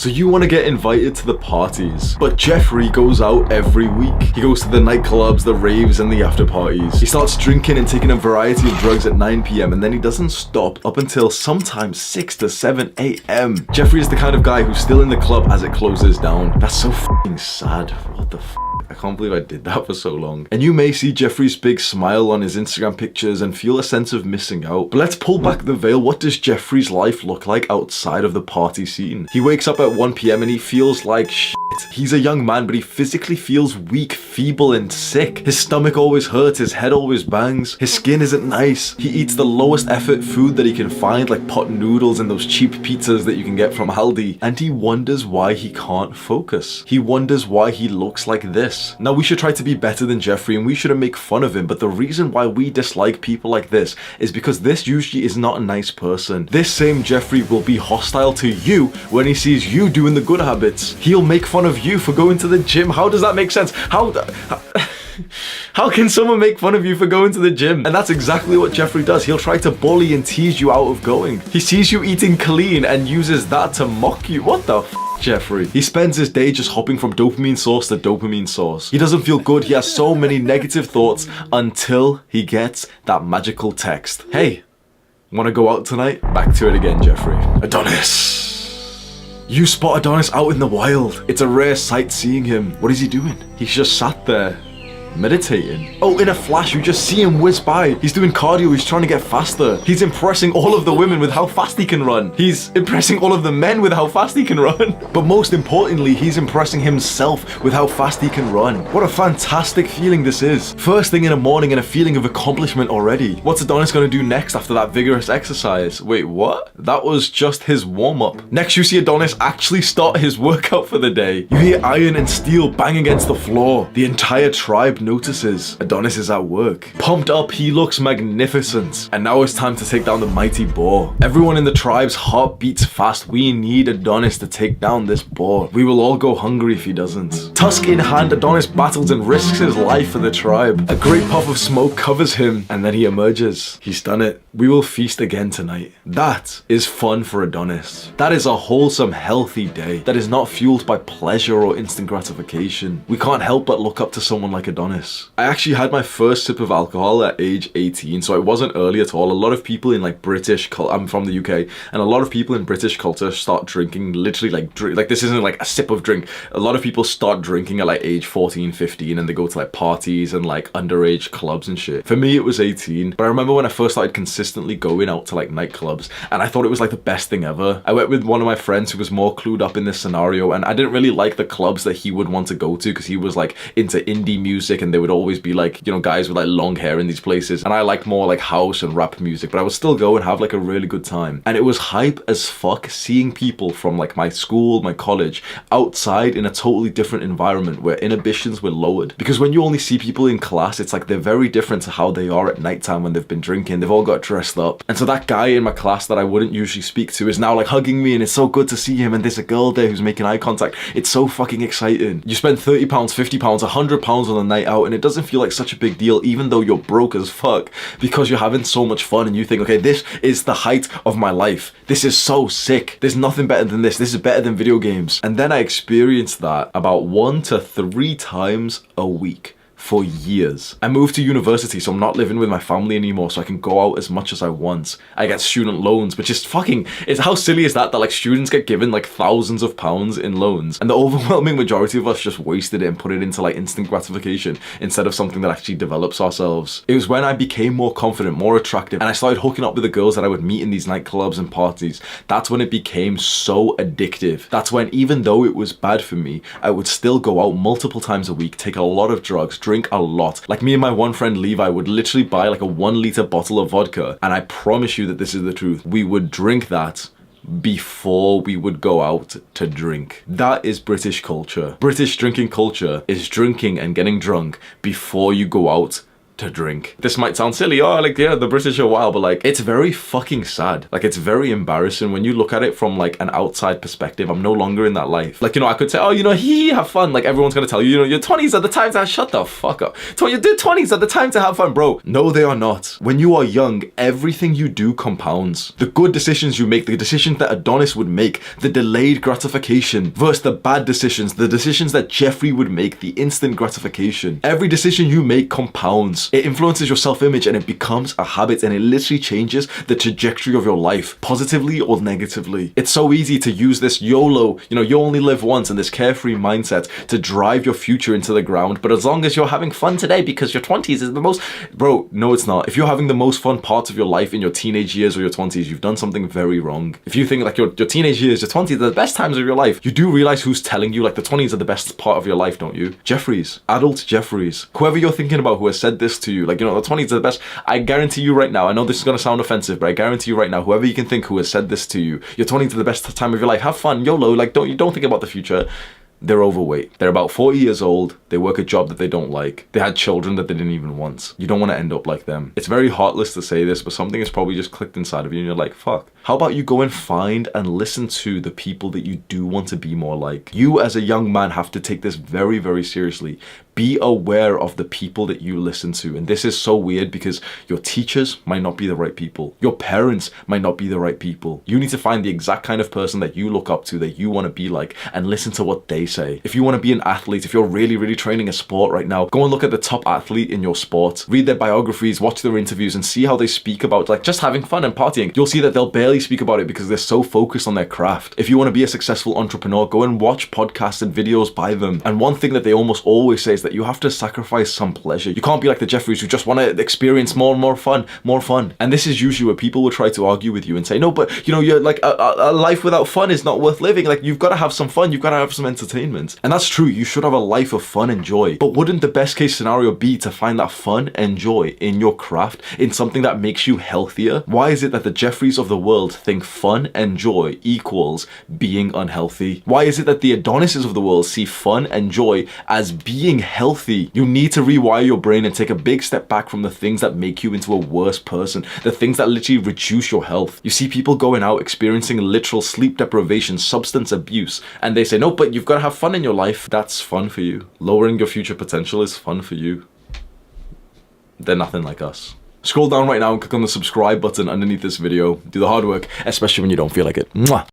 So you want to get invited to the parties, but Jeffrey goes out every week. He goes to the nightclubs, the raves, and the after parties. He starts drinking and taking a variety of drugs at 9 p.m. and then he doesn't stop up until sometimes 6 to 7 a.m. Jeffrey is the kind of guy who's still in the club as it closes down. That's so f***ing sad. What the f***? I can't believe I did that for so long. And you may see Jeffrey's big smile on his Instagram pictures and feel a sense of missing out. But let's pull back the veil. What does Jeffrey's life look like outside of the party scene? He wakes up at 1 p.m. and he feels like shit. He's a young man, but he physically feels weak, feeble, and sick. His stomach always hurts, his head always bangs, his skin isn't nice. He eats the lowest effort food that he can find, like pot noodles and those cheap pizzas that you can get from Aldi. And he wonders why he can't focus. He wonders why he looks like this. Now, we should try to be better than Jeffrey and we shouldn't make fun of him, but the reason why we dislike people like this is because this usually is not a nice person. This same Jeffrey will be hostile to you when he sees you doing the good habits. He'll make fun of you for going to the gym. How does that make sense? How can someone make fun of you for going to the gym? And that's exactly what Jeffrey does. He'll try to bully and tease you out of going. He sees you eating clean and uses that to mock you. What the f***, Jeffrey? He spends his day just hopping from dopamine source to dopamine source. He doesn't feel good. He has so many negative thoughts until he gets that magical text. Hey, wanna go out tonight? Back to it again, Jeffrey. Adonis. You spot Adonis out in the wild. It's a rare sight seeing him. What is he doing? He's just sat there, meditating. Oh, in a flash, you just see him whiz by. He's doing cardio, he's trying to get faster. He's impressing all of the women with how fast he can run. He's impressing all of the men with how fast he can run. But most importantly, he's impressing himself with how fast he can run. What a fantastic feeling this is. First thing in the morning and a feeling of accomplishment already. What's Adonis gonna do next after that vigorous exercise? Wait, what? That was just his warm-up. Next, you see Adonis actually start his workout for the day. You hear iron and steel bang against the floor. The entire tribe notices Adonis is at work. Pumped up, he looks magnificent. And now it's time to take down the mighty boar. Everyone in the tribe's heart beats fast. We need Adonis to take down this boar. We will all go hungry if he doesn't. Tusk in hand, Adonis battles and risks his life for the tribe. A great puff of smoke covers him and then he emerges. He's done it. We will feast again tonight. That is fun for Adonis. That is a wholesome, healthy day. That is not fueled by pleasure or instant gratification. We can't help but look up to someone like Adonis. I actually had my first sip of alcohol at age 18, so it wasn't early at all. A lot of people in like British culture, I'm from the UK, and a lot of people in British culture start drinking literally like this isn't like a sip of drink. A lot of people start drinking at like age 14, 15 and they go to like parties and like underage clubs and shit. For me, it was 18, but I remember when I first started consistently going out to like nightclubs and I thought it was like the best thing ever. I went with one of my friends who was more clued up in this scenario and I didn't really like the clubs that he would want to go to because he was like into indie music and they would always be like, you know, guys with like long hair in these places. And I like more like house and rap music, but I would still go and have like a really good time. And it was hype as fuck seeing people from like my school, my college, outside in a totally different environment where inhibitions were lowered. Because when you only see people in class, it's like they're very different to how they are at nighttime when they've been drinking. They've all got dressed up. And so that guy in my class that I wouldn't usually speak to is now like hugging me and it's so good to see him. And there's a girl there who's making eye contact. It's so fucking exciting. You spend £30, £50, £100 on a night out and it doesn't feel like such a big deal even though you're broke as fuck because you're having so much fun and you think, okay, this is the height of my life. This is so sick. There's nothing better than this. This is better than video games. And then I experienced that about 1 to 3 times a week. For years. I moved to university, so I'm not living with my family anymore, so I can go out as much as I want. I get student loans, which is fucking, how silly is that like students get given like thousands of pounds in loans, and the overwhelming majority of us just wasted it and put it into like instant gratification instead of something that actually develops ourselves. It was when I became more confident, more attractive, and I started hooking up with the girls that I would meet in these nightclubs and parties. That's when it became so addictive. That's when, even though it was bad for me, I would still go out multiple times a week, take a lot of drugs, drink a lot. Like me and my one friend Levi would literally buy like a 1 liter bottle of vodka, and I promise you that this is the truth. We would drink that before we would go out to drink. That is British culture. British drinking culture is drinking and getting drunk before you go out to drink. This might sound silly, oh, like, yeah, the British are wild, but like, it's very fucking sad. Like, it's very embarrassing when you look at it from like an outside perspective. I'm no longer in that life. Like, you know, I could say, oh, you know, have fun. Like, everyone's gonna tell you, you know, your 20s are the time to shut the fuck up. So your 20s are the time to have fun, bro. No, they are not. When you are young, everything you do compounds. The good decisions you make, the decisions that Adonis would make, the delayed gratification versus the bad decisions, the decisions that Jeffrey would make, the instant gratification. Every decision you make compounds. It influences your self-image and it becomes a habit, and it literally changes the trajectory of your life, positively or negatively. It's so easy to use this YOLO, you know, you only live once, and this carefree mindset to drive your future into the ground. But as long as you're having fun today because your 20s is the most, bro, no, it's not. If you're having the most fun parts of your life in your teenage years or your 20s, you've done something very wrong. If you think like your teenage years, your 20s are the best times of your life, you do realize who's telling you like the 20s are the best part of your life, don't you? Jeffries, adult Jeffries, whoever you're thinking about who has said this to you, like, you know, the 20s are the best. I guarantee you right now, I know this is going to sound offensive, but I guarantee you right now, whoever you can think who has said this to you, your 20s are the best time of your life. Have fun, YOLO, like, don't think about the future. They're overweight. They're about 40 years old. They work a job that they don't like. They had children that they didn't even want. You don't want to end up like them. It's very heartless to say this, but something has probably just clicked inside of you and you're like, fuck. How about you go and find and listen to the people that you do want to be more like? You as a young man have to take this very, very seriously. Be aware of the people that you listen to. And this is so weird because your teachers might not be the right people. Your parents might not be the right people. You need to find the exact kind of person that you look up to, that you want to be like, and listen to what they say. If you want to be an athlete, if you're really, really training a sport right now, go and look at the top athlete in your sport. Read their biographies, watch their interviews, and see how they speak about like just having fun and partying. You'll see that they'll barely speak about it because they're so focused on their craft. If you want to be a successful entrepreneur, go and watch podcasts and videos by them. And one thing that they almost always say is that you have to sacrifice some pleasure. You can't be like the Jeffries who just want to experience more and more fun, more fun. And this is usually where people will try to argue with you and say, no, but you know, you're like a life without fun is not worth living. Like, you've got to have some fun. You've got to have some entertainment. And that's true. You should have a life of fun and joy. But wouldn't the best case scenario be to find that fun and joy in your craft, in something that makes you healthier? Why is it that the Jeffries of the world think fun and joy equals being unhealthy? Why is it that the Adonises of the world see fun and joy as being healthy? You need to rewire your brain and take a big step back from the things that make you into a worse person, the things that literally reduce your health. You see people going out experiencing literal sleep deprivation, substance abuse, and they say, no, but you've got to have fun in your life. That's fun for you. Lowering your future potential is fun for you. They're nothing like us. Scroll down right now and click on the subscribe button underneath this video. Do the hard work, especially when you don't feel like it. Mwah.